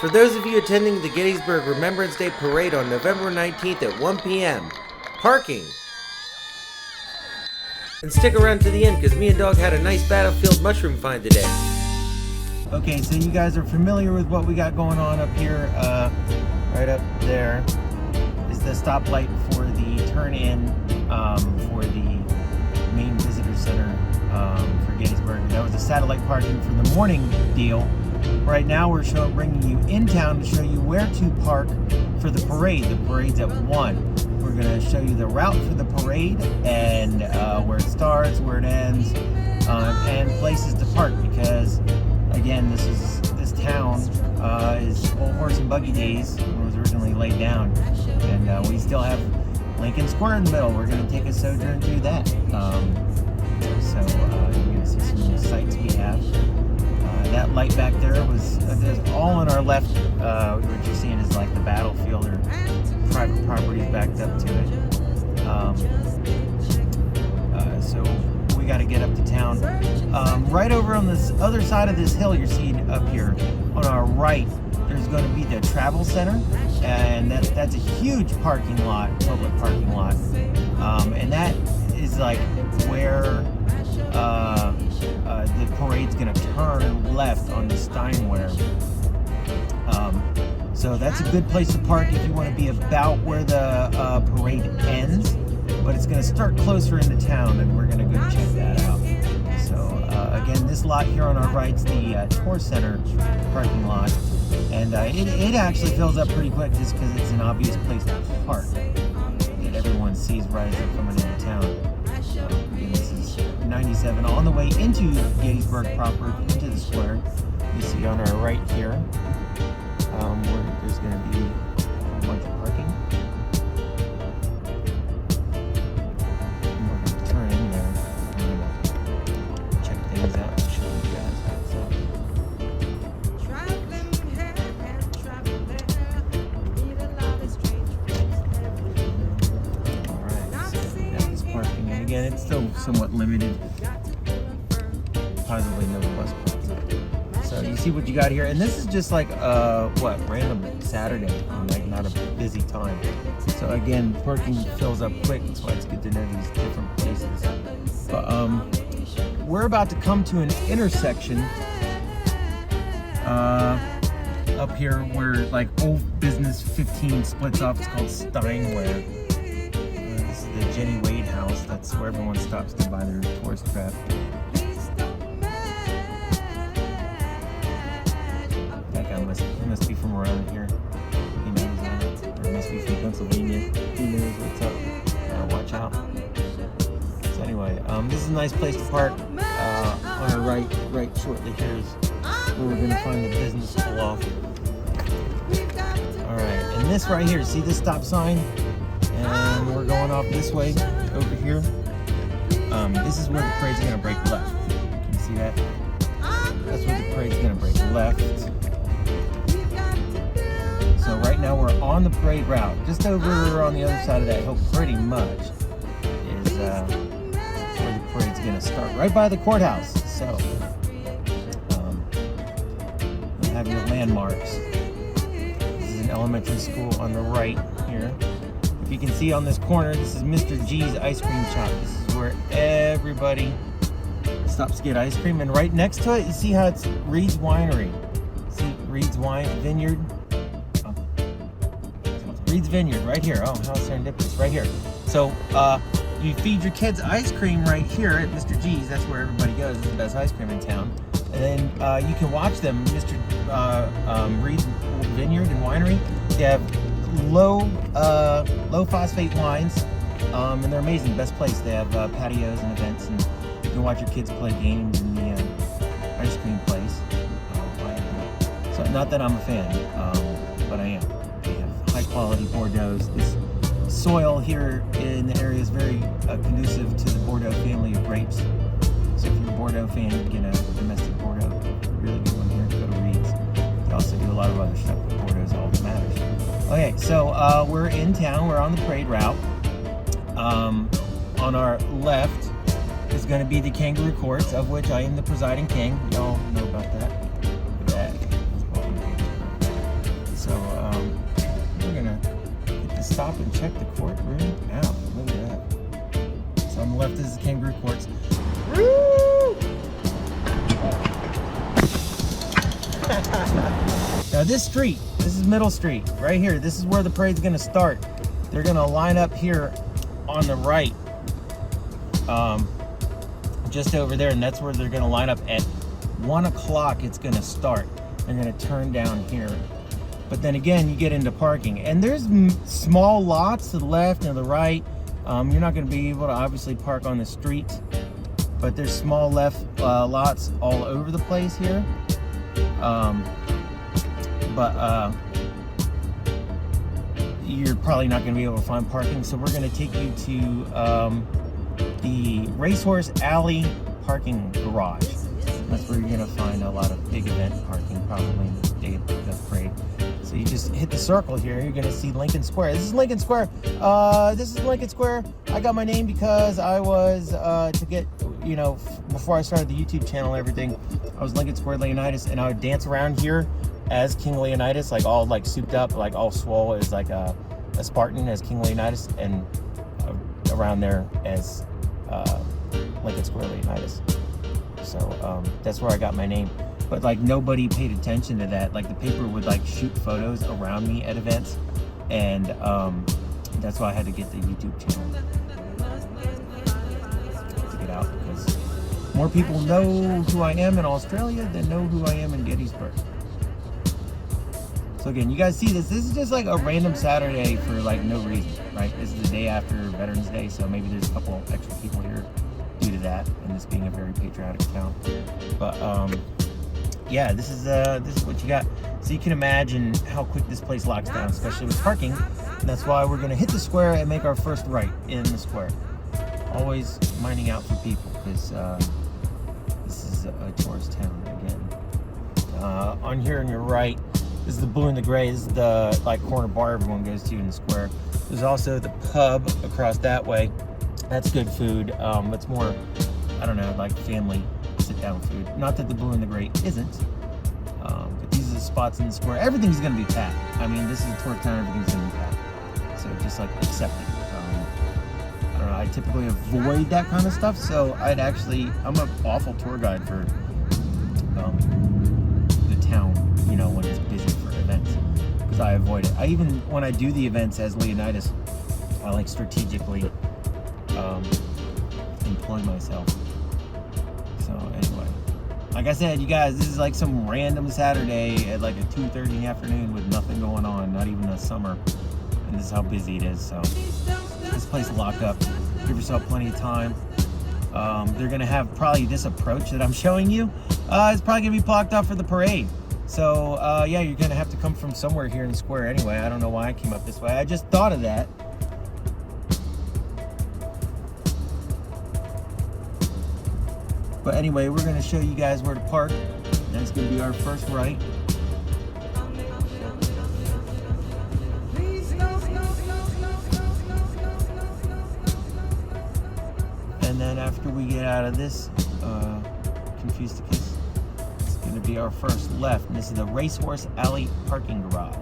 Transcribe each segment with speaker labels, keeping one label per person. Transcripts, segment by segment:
Speaker 1: for those of you attending the Gettysburg Remembrance Day Parade on November 19th at 1 p.m. Parking. And stick around to the end because me and Dog had a nice battlefield mushroom find today. Okay, so you guys are familiar with what we got going on up here. Right up there is the stoplight for the turn-in for the main visitor center for Gettysburg. That was a satellite parking for the morning deal. Right now we're bringing you in town to show you where to park for the parade. The parade's at 1. We're going to show you the route for the parade and where it starts, where it ends, and places to park because, again, this town is old horse and buggy days when it was originally laid down. And we still have Lincoln Square in the middle. We're going to take a sojourn through that. So you're going to see some of the sights we have. That light back there was all on our left. What you're seeing is like the battlefield or private properties backed up to it. So we got to get up to town. Right over on this other side of this hill you're seeing up here on our right, there's going to be the travel center, and that's a huge parking lot, public parking lot, and that is like where the parade's going to turn left on the Steinway. So that's a good place to park if you want to be about where the parade ends, but it's going to start closer into town, and we're going to go check that out. So again, this lot here on our right is the Tour Center parking lot, and it actually fills up pretty quick just because it's an obvious place to park that everyone sees right as they're coming into town. Again, this is 97 on the way into Gettysburg proper, into the square. You see on our right here where there's going to be a bunch of parking. And we're going to turn in there. We're going to check things out and show you guys what's up. Alright, so we got this parking, and again, it's still somewhat limited. Possibly no bus parking. So you see what you got here, and this is just like random Saturday, like not a busy time. So again, parking fills up quick. That's why it's good to know these different places. But we're about to come to an intersection up here where like Old Business 15 splits off. It's called Steinway. This is the Jenny Wade house. That's where everyone stops to buy their tourist craft. He must be from around here. He knows that. Or he must be from Pennsylvania. He knows what's up. Watch out. So anyway, this is a nice place to park. On our right shortly here is where we're going to find the business pull off. Alright, and this right here, see this stop sign? And we're going off this way, over here. This is where the parade's going to break left. Can you see that? That's where the parade's going to break left. So right now we're on the parade route, just over on the other side of that hill, pretty much, is where the parade's going to start, right by the courthouse. So, you have your landmarks. This is an elementary school on the right here. If you can see on this corner, this is Mr. G's Ice Cream Shop. This is where everybody stops to get ice cream. And right next to it, you see how it's Reed's Winery. See, Reed's Vineyard. Reed's Vineyard, right here. Oh, how serendipitous, right here. So, you feed your kids ice cream right here at Mr. G's. That's where everybody goes. It's the best ice cream in town. And then you can watch them, Mr. Reed's Vineyard and Winery. They have low phosphate wines, and they're amazing. Best place. They have patios and events, and you can watch your kids play games in the ice cream place. So, not that I'm a fan, but I am. High quality Bordeaux. This soil here in the area is very conducive to the Bordeaux family of grapes. So if you're a Bordeaux fan, you can get a domestic Bordeaux. Really good one here. Go to Reed's. They also do a lot of other stuff, but Bordeaux is all that matters. Okay, so we're in town. We're on the parade route. On our left is going to be the Kangaroo Courts, of which I am the presiding king. Y'all know about that. Look at that. stop and check the courtroom out. Look at that. So on the left is the kangaroo courts. Woo! Now this street, this is Middle Street, right here. This is where the parade's gonna start. They're gonna line up here on the right, just over there, and that's where they're gonna line up at 1 o'clock. It's gonna start. They're gonna turn down here. But then again, you get into parking, and there's small lots to the left and the right. You're not going to be able to obviously park on the street, but there's small left lots all over the place here. You're probably not going to be able to find parking, so we're going to take you to the Racehorse Alley parking garage. That's where you're going to find a lot of big event parking, probably in the day of the parade. So you just hit the circle here, you're gonna see Lincoln Square. This is Lincoln Square. This is Lincoln Square. I got my name because I was, to get, you know, before I started the YouTube channel and everything, I was Lincoln Square Leonidas, and I would dance around here as King Leonidas, like all like souped up, like all swole as like a Spartan as King Leonidas, and around there as Lincoln Square Leonidas. So that's where I got my name. But like nobody paid attention to that. Like the paper would like shoot photos around me at events, and that's why I had to get the YouTube channel to get out, because more people know who I am in Australia than know who I am in Gettysburg. So again, you guys see this. This is just like a random Saturday for like no reason, right? This is the day after Veterans Day, so maybe there's a couple extra people here due to that, and this being a very patriotic town. But yeah, this is what you got. So you can imagine how quick this place locks down, especially with parking. And that's why we're gonna hit the square and make our first right in the square. Always minding out for people, because this is a tourist town again. On here on your right, this is the Blue and the Gray. This is the like corner bar everyone goes to in the square. There's also the pub across that way. That's good food. It's more, I don't know, like family sit-down food. Not that the Blue and the Gray isn't, but these are the spots in the square. Everything's going to be packed. I mean, this is a tour town. Everything's going to be packed. So just like accept it. I don't know. I typically avoid that kind of stuff. So I'm an awful tour guide for the town. You know, when it's busy for events, because I avoid it. Even when I do the events as Leonidas, I like strategically employ myself. So anyway, like I said, you guys, this is like some random Saturday at like a 2:30 in the afternoon with nothing going on, not even a summer, and this is how busy it is. So this place will lock up. Give yourself plenty of time. They're gonna have probably this approach that I'm showing you. It's probably gonna be blocked off for the parade. So yeah, you're gonna have to come from somewhere here in the square anyway. I don't know why I came up this way. I just thought of that. But anyway, we're going to show you guys where to park. That's going to be our first right. And then after we get out of this Confucius, it's going to be our first left. And this is the Racehorse Alley parking garage.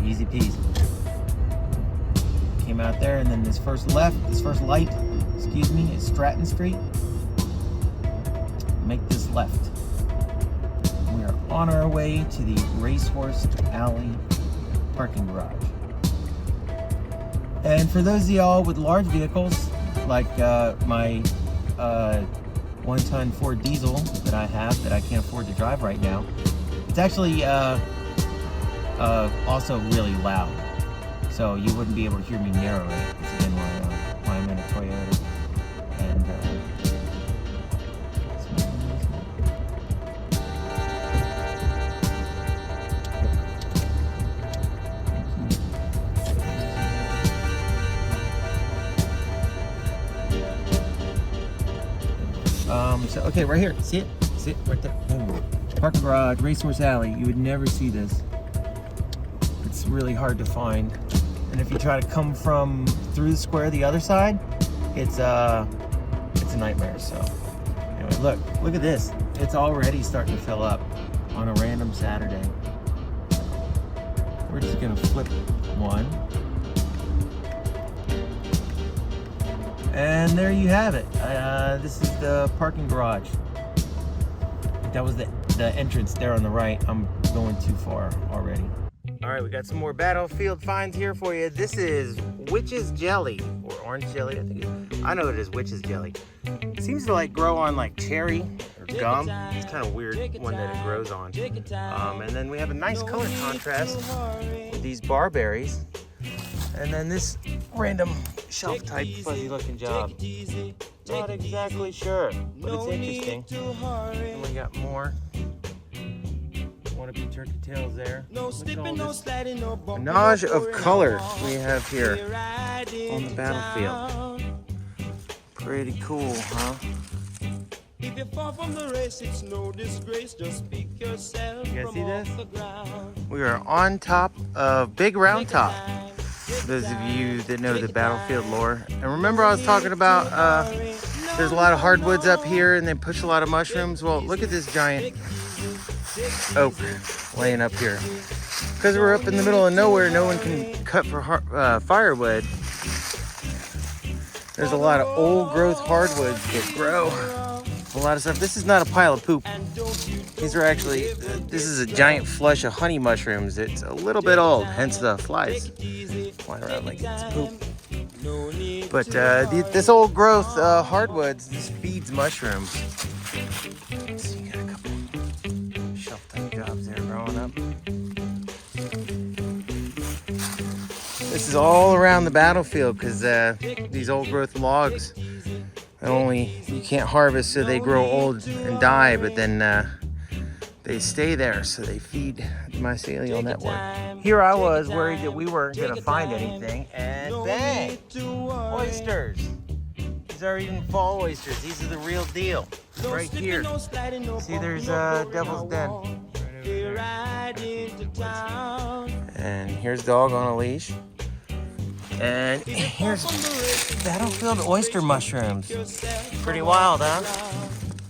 Speaker 1: Easy peasy. Came out there, and then this first light, excuse me, is Stratton Street. Make this left. We are on our way to the Racehorse Alley parking garage. And for those of y'all with large vehicles, like my one-ton Ford diesel that I have that I can't afford to drive right now, it's actually also really loud, so you wouldn't be able to hear me narrate. It's again why I'm in a Toyota. And so okay, right here, see it right there. Boom. Parking garage, Racehorse Alley. You would never see this. it's really hard to find. And if you try to come from through the square the other side, it's a nightmare. So anyway, look at this. It's already starting to fill up on a random Saturday. We're just gonna flip one. And there you have it. This is the parking garage. That was the entrance there on the right. I'm going too far already. All right, we got some more battlefield finds here for you. This is witch's jelly, or orange jelly, I think I know it is witch's jelly. It seems to like grow on like cherry or gum. It's kind of weird one that it grows on. And then we have a nice color contrast with these barberries. And then this random shelf type fuzzy looking job. Not exactly sure, but it's interesting. And we got more wannabe turkey tails there. Menage of color we have here on the battlefield. Pretty cool, huh? If you fall from the race, it's no disgrace. Just speak yourself. You guys see this? We are on top of Big Round Top. Those of you that know the battlefield lore. And remember I was talking about there's a lot of hardwoods up here and they push a lot of mushrooms. Well, look at this giant oak laying up here. Because we're up in the middle of nowhere, no one can cut for firewood. There's a lot of old growth hardwoods that grow a lot of stuff. This is not a pile of poop. These are actually, this is a giant flush of honey mushrooms. It's a little bit old, hence the flies flying around like it's poop. But this old growth hardwoods, this feeds mushrooms. So you got a couple shelf type jobs there growing up. This is all around the battlefield because these old growth logs, not only you can't harvest so they grow old and die, but then they stay there, so they feed the mycelial network. Here I was worried that we weren't going to find anything, and bang! Oysters! These are even fall oysters. These are the real deal. Right here. See, there's Devil's Den. And here's Dog on a leash. And here's battlefield oyster mushrooms. Pretty wild, huh?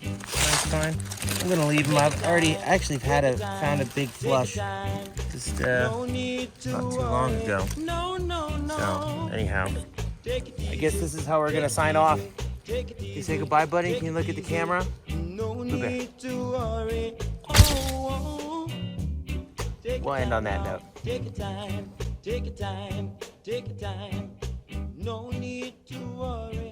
Speaker 1: Nice find. I'm gonna leave them. I've already actually found a big flush just not too long ago. So anyhow, I guess this is how we're gonna sign off. You say goodbye, buddy. Can you look at the camera? Okay. We'll end on that note. Take your time, take your time, take your time. No need to worry.